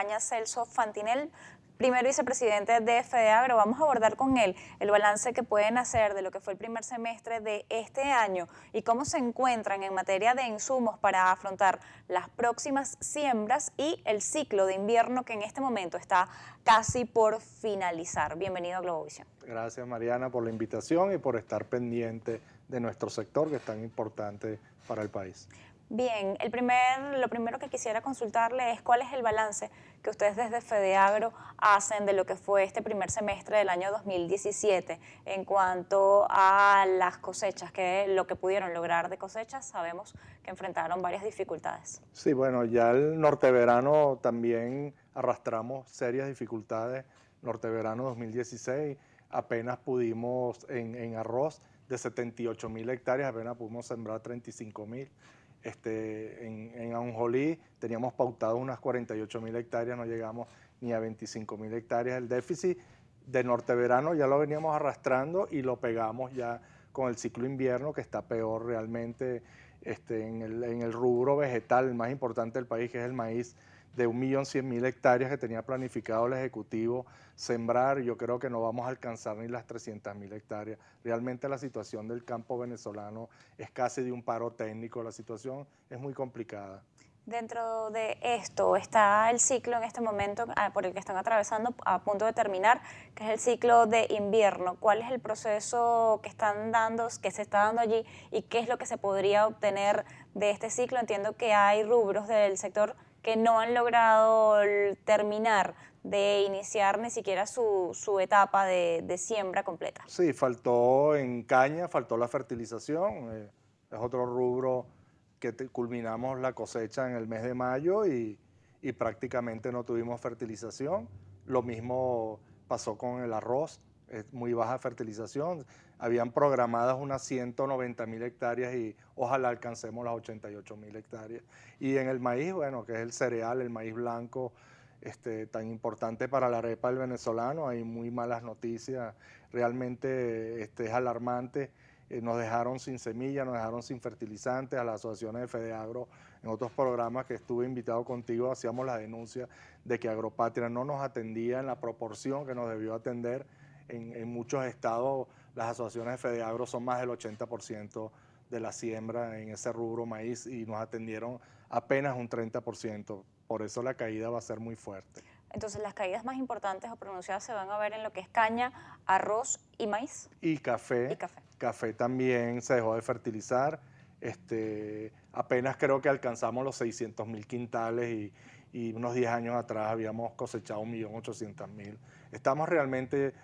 acompaña Celso Fantinel, primer vicepresidente de FEDEAGRO. Vamos a abordar con él el balance que pueden hacer de lo que fue el primer semestre de este año y cómo se encuentran en materia de insumos para afrontar las próximas siembras y el ciclo de invierno que en este momento está casi por finalizar. Bienvenido a Globovisión. Gracias, Mariana, por la invitación y por estar pendiente de nuestro sector, que es tan importante para el país. Bien, lo primero que quisiera consultarle es cuál es el balance que ustedes desde FEDEAGRO hacen de lo que fue este primer semestre del año 2017 en cuanto a las cosechas, que lo que pudieron lograr de cosechas, sabemos que enfrentaron varias dificultades. Sí, bueno, ya el norteverano también arrastramos serias dificultades. Norteverano 2016, apenas pudimos en arroz de 78.000 hectáreas, apenas pudimos sembrar 35.000. En ajonjolí teníamos pautado unas 48.000 hectáreas, no llegamos ni a 25.000 hectáreas. El déficit de norteverano ya lo veníamos arrastrando y lo pegamos ya con el ciclo invierno, que está peor realmente en el rubro vegetal, el más importante del país, que es el maíz, de 1.100.000 hectáreas que tenía planificado el Ejecutivo sembrar. Yo creo que no vamos a alcanzar ni las 300.000 hectáreas. Realmente la situación del campo venezolano es casi de un paro técnico, la situación es muy complicada. Dentro de esto está el ciclo en este momento por el que están atravesando, a punto de terminar, que es el ciclo de invierno. ¿Cuál es el proceso que se está dando allí y qué es lo que se podría obtener de este ciclo? Entiendo que hay rubros del sector que no han logrado terminar de iniciar ni siquiera su etapa de siembra completa. Sí, faltó en caña, faltó la fertilización, es otro rubro que culminamos la cosecha en el mes de mayo y prácticamente no tuvimos fertilización. Lo mismo pasó con el arroz, es muy baja fertilización. Habían programadas unas 190.000 hectáreas y ojalá alcancemos las 88.000 hectáreas. Y en el maíz, bueno, que es el cereal, el maíz blanco, tan importante para la arepa del venezolano, hay muy malas noticias, realmente es alarmante. Nos dejaron sin semilla, nos dejaron sin fertilizantes. A las asociaciones de FEDEAGRO, en otros programas que estuve invitado contigo, hacíamos la denuncia de que Agropatria no nos atendía en la proporción que nos debió atender. En muchos estados las asociaciones de FEDEAGRO son más del 80% de la siembra en ese rubro maíz y nos atendieron apenas un 30%. Por eso la caída va a ser muy fuerte. Entonces, las caídas más importantes o pronunciadas se van a ver en lo que es caña, arroz y maíz. Y café. Y café. Café también se dejó de fertilizar. Apenas creo que alcanzamos los 600.000 quintales y unos 10 años atrás habíamos cosechado 1.800.000. Estamos realmente,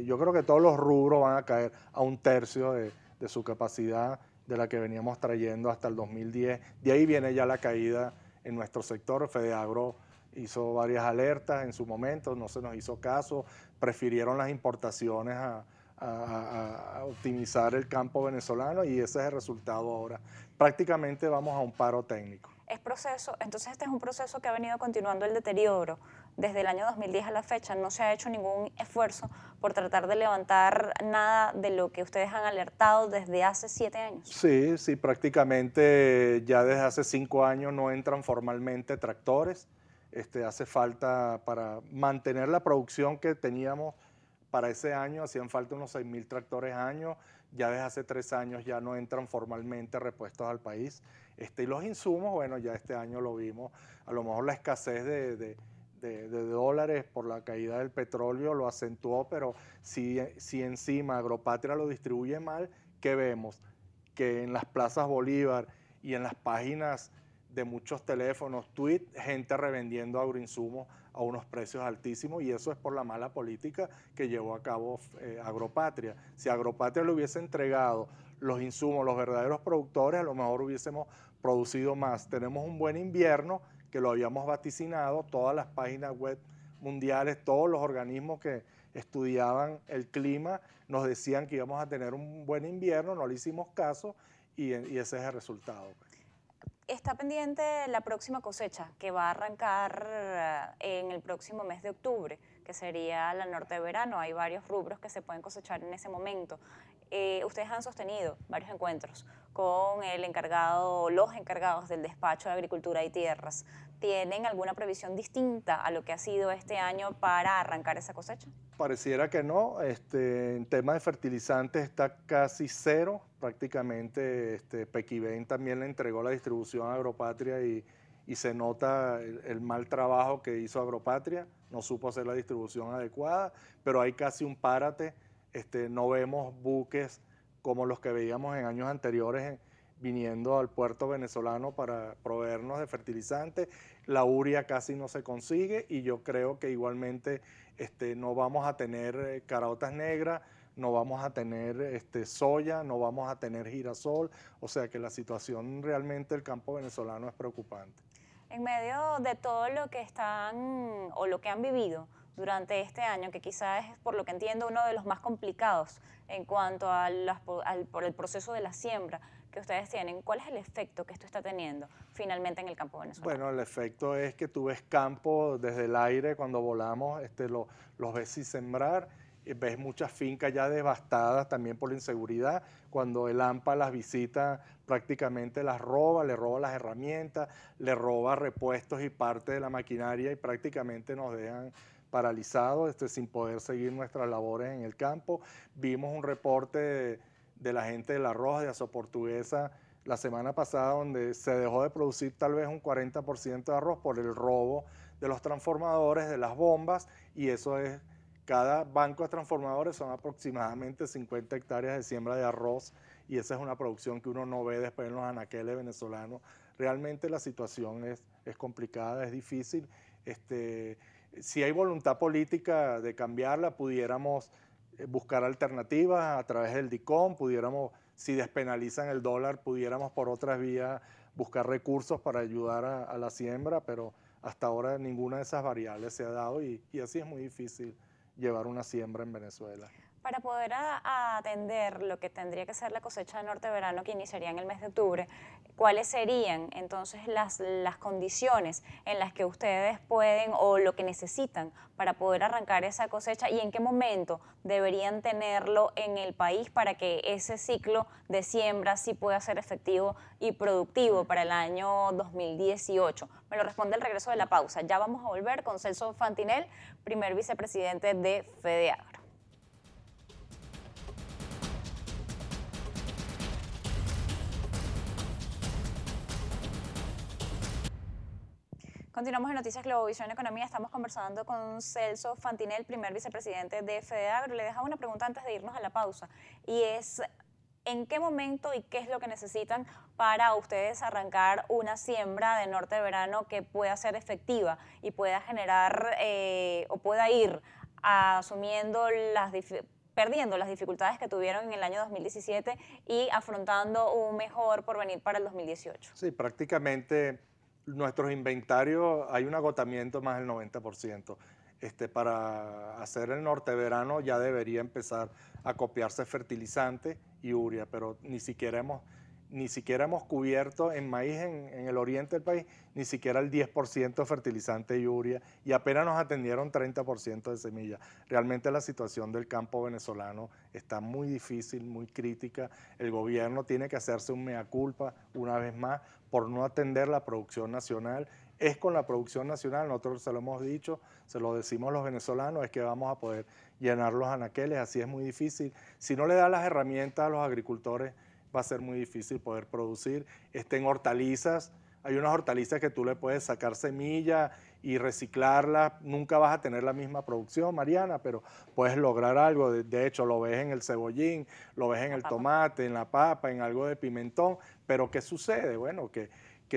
yo creo que todos los rubros van a caer a un tercio de su capacidad de la que veníamos trayendo hasta el 2010. De ahí viene ya la caída en nuestro sector. FEDEAGRO hizo varias alertas en su momento, no se nos hizo caso, prefirieron las importaciones a optimizar el campo venezolano y ese es el resultado ahora. Prácticamente vamos a un paro técnico. Entonces este es un proceso que ha venido continuando el deterioro desde el año 2010 a la fecha. No se ha hecho ningún esfuerzo por tratar de levantar nada de lo que ustedes han alertado desde hace 7 años. Sí, prácticamente ya desde hace 5 años no entran formalmente tractores. Hace falta para mantener la producción que teníamos para ese año, hacían falta unos 6.000 tractores año. Ya desde hace 3 años ya no entran formalmente repuestos al país. Y los insumos, bueno, ya este año lo vimos, a lo mejor la escasez de dólares por la caída del petróleo lo acentuó, pero si encima Agropatria lo distribuye mal, ¿qué vemos? Que en las plazas Bolívar y en las páginas de muchos teléfonos, tweets, gente revendiendo agroinsumos a unos precios altísimos, y eso es por la mala política que llevó a cabo Agropatria. Si Agropatria le hubiese entregado los insumos, los verdaderos productores, a lo mejor hubiésemos producido más. Tenemos un buen invierno que lo habíamos vaticinado, todas las páginas web mundiales, todos los organismos que estudiaban el clima nos decían que íbamos a tener un buen invierno, no le hicimos caso y ese es el resultado. Está pendiente la próxima cosecha que va a arrancar en el próximo mes de octubre, que sería la norteverano. Hay varios rubros que se pueden cosechar en ese momento. Ustedes han sostenido varios encuentros con los encargados del despacho de Agricultura y Tierras. ¿tienen alguna previsión distinta a lo que ha sido este año para arrancar esa cosecha? Pareciera que no. En tema de fertilizantes está casi cero. Prácticamente Pequibén también le entregó la distribución a Agropatria y se nota el mal trabajo que hizo Agropatria. No supo hacer la distribución adecuada, pero hay casi un párate. No vemos buques como los que veíamos en años anteriores viniendo al puerto venezolano para proveernos de fertilizantes. La urea casi no se consigue y yo creo que igualmente no vamos a tener caraotas negras, no vamos a tener soya, no vamos a tener girasol, o sea que la situación realmente del campo venezolano es preocupante. En medio de todo lo que están o lo que han vivido durante este año, que quizás es, por lo que entiendo, uno de los más complicados en cuanto a por el proceso de la siembra que ustedes tienen, ¿cuál es el efecto que esto está teniendo finalmente en el campo venezolano? Bueno, el efecto es que tú ves campo desde el aire cuando volamos, los ves sin sembrar, ves muchas fincas ya devastadas también por la inseguridad. Cuando el AMPA las visita, prácticamente las roba, le roba las herramientas, le roba repuestos y parte de la maquinaria y prácticamente nos dejan paralizados, sin poder seguir nuestras labores en el campo. Vimos un reporte de la gente del arroz de Azoportuguesa la semana pasada, donde se dejó de producir tal vez un 40% de arroz por el robo de los transformadores, de las bombas, y eso es, cada banco de transformadores son aproximadamente 50 hectáreas de siembra de arroz, y esa es una producción que uno no ve después en los anaqueles venezolanos. Realmente la situación es complicada, es difícil. Si hay voluntad política de cambiarla, pudiéramos buscar alternativas a través del DICOM, pudiéramos, si despenalizan el dólar, pudiéramos por otras vías buscar recursos para ayudar a la siembra, pero hasta ahora ninguna de esas variables se ha dado y así es muy difícil llevar una siembra en Venezuela. Para poder atender lo que tendría que ser la cosecha de norte-verano que iniciaría en el mes de octubre, ¿cuáles serían entonces las condiciones en las que ustedes pueden o lo que necesitan para poder arrancar esa cosecha y en qué momento deberían tenerlo en el país para que ese ciclo de siembra sí pueda ser efectivo y productivo para el año 2018? Me lo responde al regreso de la pausa. Ya vamos a volver con Celso Fantinel, primer vicepresidente de FEDEAGRO. Continuamos en Noticias Globovisión Economía. Estamos conversando con Celso Fantinel, primer vicepresidente de FEDEAGRO. Le dejaba una pregunta antes de irnos a la pausa y es ¿en qué momento y qué es lo que necesitan para ustedes arrancar una siembra de norte de verano que pueda ser efectiva y pueda generar o pueda ir asumiendo perdiendo las dificultades que tuvieron en el año 2017 y afrontando un mejor porvenir para el 2018? Sí, prácticamente nuestros inventarios hay un agotamiento más del 90%. Para hacer el norte verano ya debería empezar a copiarse fertilizante y urea, pero ni siquiera hemos cubierto en maíz en el oriente del país, ni siquiera el 10% de fertilizante y urea, y apenas nos atendieron 30% de semillas. Realmente la situación del campo venezolano está muy difícil, muy crítica. El gobierno tiene que hacerse un mea culpa una vez más por no atender la producción nacional. Es con la producción nacional, nosotros se lo hemos dicho, se lo decimos los venezolanos, es que vamos a poder llenar los anaqueles, así es muy difícil. Si no le da las herramientas a los agricultores, va a ser muy difícil poder producir. En hortalizas, hay unas hortalizas que tú le puedes sacar semilla y reciclarla, nunca vas a tener la misma producción, Mariana, pero puedes lograr algo. De hecho, lo ves en el cebollín, lo ves en el tomate, en la papa, en algo de pimentón, pero ¿qué sucede? Bueno, que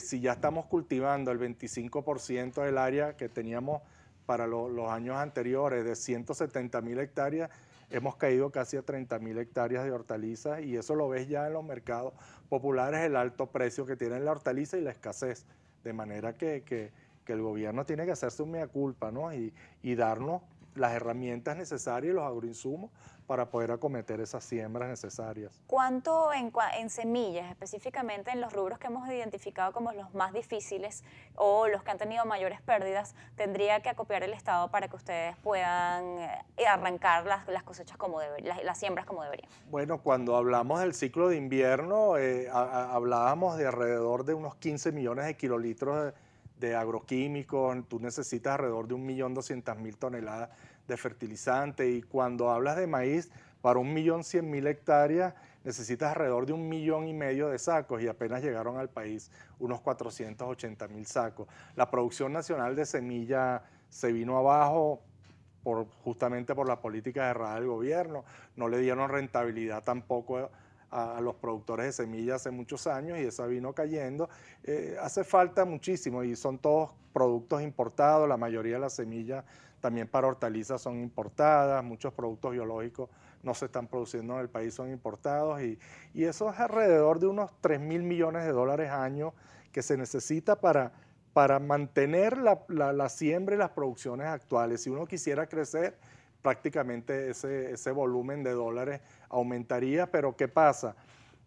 si ya estamos cultivando el 25% del área que teníamos para los años anteriores de 170.000 hectáreas, hemos caído casi a 30.000 hectáreas de hortalizas y eso lo ves ya en los mercados populares, el alto precio que tiene la hortaliza y la escasez. De manera que el gobierno tiene que hacerse un mea culpa, ¿no? y darnos las herramientas necesarias y los agroinsumos para poder acometer esas siembras necesarias. ¿Cuánto en semillas, específicamente en los rubros que hemos identificado como los más difíciles o los que han tenido mayores pérdidas, tendría que acopiar el Estado para que ustedes puedan arrancar las cosechas como las siembras como deberían? Bueno, cuando hablamos del ciclo de invierno, hablábamos de alrededor de unos 15 millones de kilolitros de agroquímicos, tú necesitas alrededor de 1.200.000 toneladas de fertilizante, y cuando hablas de maíz, para 1.100.000 hectáreas necesitas alrededor de 1,5 millones de sacos, y apenas llegaron al país unos 480.000 sacos. La producción nacional de semilla se vino abajo justamente por la política errada del gobierno. No le dieron rentabilidad tampoco a los productores de semillas hace muchos años, y esa vino cayendo. Hace falta muchísimo, y son todos productos importados. La mayoría de las semillas también para hortalizas son importadas, muchos productos biológicos no se están produciendo en el país, son importados, y eso es alrededor de unos 3.000 millones de dólares año que se necesita para mantener la siembra y las producciones actuales. Si uno quisiera crecer, prácticamente ese volumen de dólares aumentaría, pero ¿qué pasa?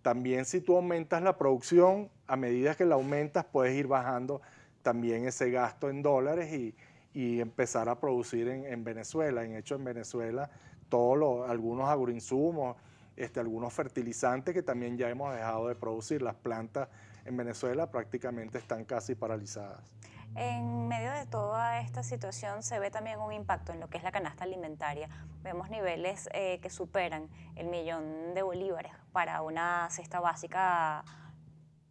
También si tú aumentas la producción, a medida que la aumentas puedes ir bajando también ese gasto en dólares, y empezar a producir en Venezuela. En hecho, en Venezuela, algunos agroinsumos, algunos fertilizantes que también ya hemos dejado de producir. Las plantas en Venezuela prácticamente están casi paralizadas. En medio de toda esta situación se ve también un impacto en lo que es la canasta alimentaria. Vemos niveles que superan el 1.000.000 de bolívares para una cesta básica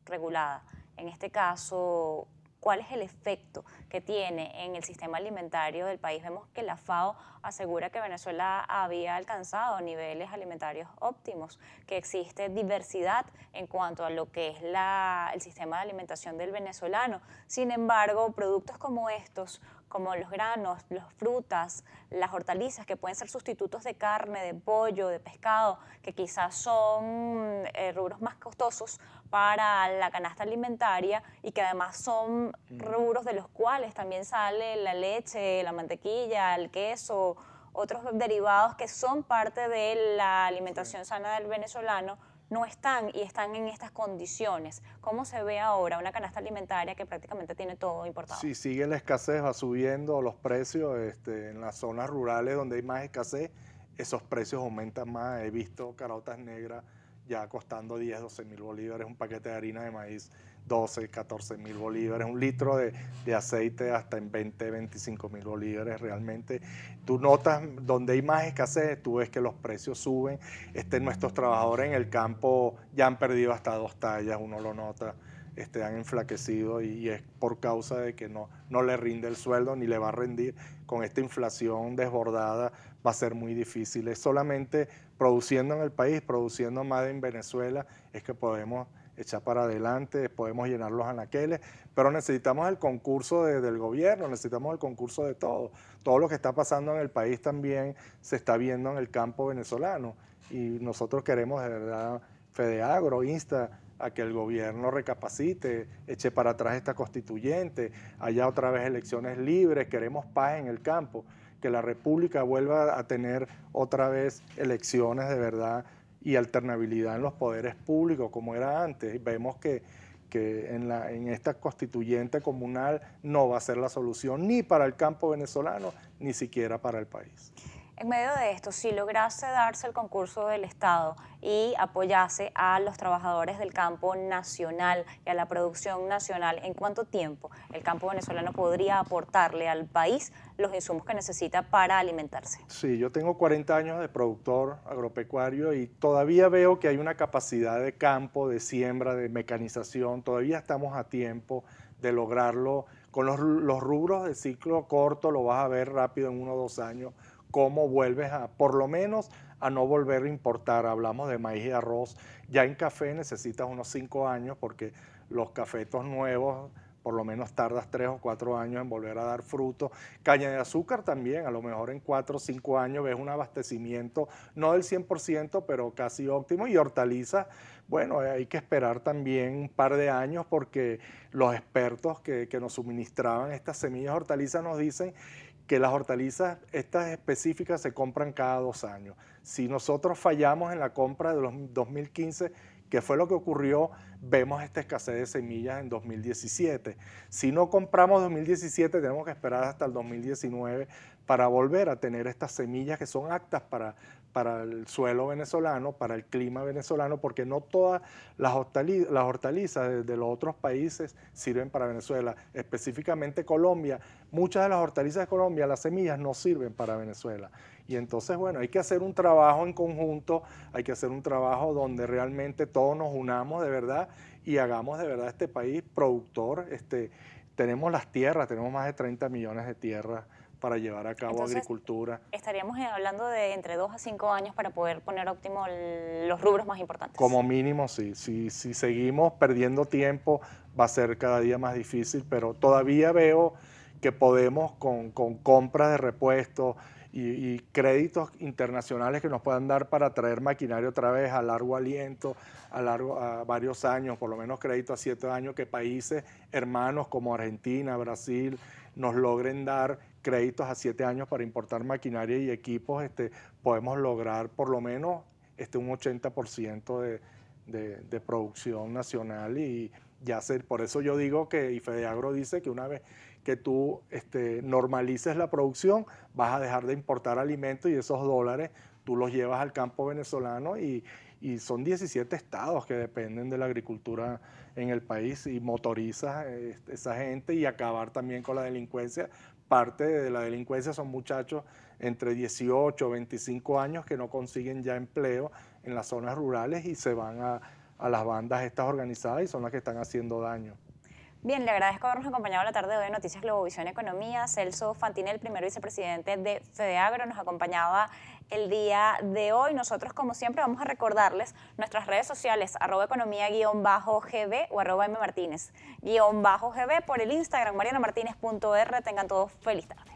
regulada. En este caso, ¿cuál es el efecto que tiene en el sistema alimentario del país? Vemos que la FAO asegura que Venezuela había alcanzado niveles alimentarios óptimos, que existe diversidad en cuanto a lo que es el sistema de alimentación del venezolano. Sin embargo, productos como estos, como los granos, las frutas, las hortalizas, que pueden ser sustitutos de carne, de pollo, de pescado, que quizás son rubros más costosos para la canasta alimentaria, y que además son rubros de los cuales también sale la leche, la mantequilla, el queso, otros derivados que son parte de la alimentación sana del venezolano, no están y están en estas condiciones. ¿Cómo se ve ahora una canasta alimentaria que prácticamente tiene todo importado? Sí, sigue la escasez, va subiendo los precios. En las zonas rurales donde hay más escasez, esos precios aumentan más. He visto caraotas negras ya costando 10, 12.000 bolívares, un paquete de harina de maíz 12, 14.000 bolívares, un litro de aceite hasta en 20, 25.000 bolívares. Realmente tú notas donde hay más escasez, tú ves que los precios suben. Nuestros trabajadores en el campo ya han perdido hasta 2 tallas, uno lo nota. Han enflaquecido, y es por causa de que no le rinde el sueldo, ni le va a rendir. Con esta inflación desbordada va a ser muy difícil. Es solamente produciendo en el país, produciendo más en Venezuela, es que podemos echar para adelante, podemos llenar los anaqueles, pero necesitamos el concurso del gobierno, necesitamos el concurso de todo. Todo lo que está pasando en el país también se está viendo en el campo venezolano, y nosotros queremos, de verdad, Fedeagro insta a que el gobierno recapacite, eche para atrás esta constituyente, haya otra vez elecciones libres. Queremos paz en el campo, que la República vuelva a tener otra vez elecciones de verdad y alternabilidad en los poderes públicos como era antes. Vemos que en esta constituyente comunal no va a ser la solución ni para el campo venezolano, ni siquiera para el país. En medio de esto, si lograse darse el concurso del Estado y apoyase a los trabajadores del campo nacional y a la producción nacional, ¿en cuánto tiempo el campo venezolano podría aportarle al país los insumos que necesita para alimentarse? Sí, yo tengo 40 años de productor agropecuario, y todavía veo que hay una capacidad de campo, de siembra, de mecanización. Todavía estamos a tiempo de lograrlo. Con los rubros de ciclo corto lo vas a ver rápido, en 1 o 2 años, cómo vuelves por lo menos, a no volver a importar. Hablamos de maíz y arroz. Ya en café necesitas unos 5 años, porque los cafetos nuevos por lo menos tardas 3 o 4 años en volver a dar fruto. Caña de azúcar también, a lo mejor en 4 o 5 años ves un abastecimiento, no del 100%, pero casi óptimo. Y hortalizas, bueno, hay que esperar también un par de años, porque los expertos que nos suministraban estas semillas de hortalizas nos dicen que las hortalizas, estas específicas, se compran cada 2 años. Si nosotros fallamos en la compra de los 2015, que fue lo que ocurrió, vemos esta escasez de semillas en 2017. Si no compramos 2017, tenemos que esperar hasta el 2019 para volver a tener estas semillas que son aptas para el suelo venezolano, para el clima venezolano, porque no todas las hortalizas de los otros países sirven para Venezuela. Específicamente Colombia, muchas de las hortalizas de Colombia, las semillas no sirven para Venezuela. Y entonces, bueno, hay que hacer un trabajo en conjunto, hay que hacer un trabajo donde realmente todos nos unamos de verdad y hagamos de verdad este país productor. Tenemos las tierras, tenemos más de 30 millones de tierras para llevar a cabo Entonces, agricultura. estaríamos hablando de entre 2 a 5 años para poder poner óptimo los rubros más importantes. Como mínimo, sí. Si seguimos perdiendo tiempo, va a ser cada día más difícil, pero todavía veo que podemos con compras de repuestos y créditos internacionales que nos puedan dar para traer maquinaria otra vez a largo aliento, a varios años, por lo menos crédito a 7 años, que países hermanos como Argentina, Brasil, nos logren dar créditos a 7 años para importar maquinaria y equipos. Podemos lograr por lo menos un 80% de producción nacional y ya por eso yo digo que, y Fedeagro dice que una vez que tú normalices la producción, vas a dejar de importar alimentos y esos dólares tú los llevas al campo venezolano y son 17 estados que dependen de la agricultura en el país y motorizas esa gente y acabar también con la delincuencia. Parte de la delincuencia son muchachos entre 18 y 25 años que no consiguen ya empleo en las zonas rurales y se van a las bandas estas organizadas y son las que están haciendo daño. Bien, le agradezco habernos acompañado la tarde de hoy en Noticias Globovisión Economía. Celso Fantinel, primer vicepresidente de Fedeagro, nos acompañaba el día de hoy. Nosotros, como siempre, vamos a recordarles nuestras redes sociales, @economía_gb o @mmartinez_gb por el Instagram, marianamartinez.r. Tengan todos feliz tarde.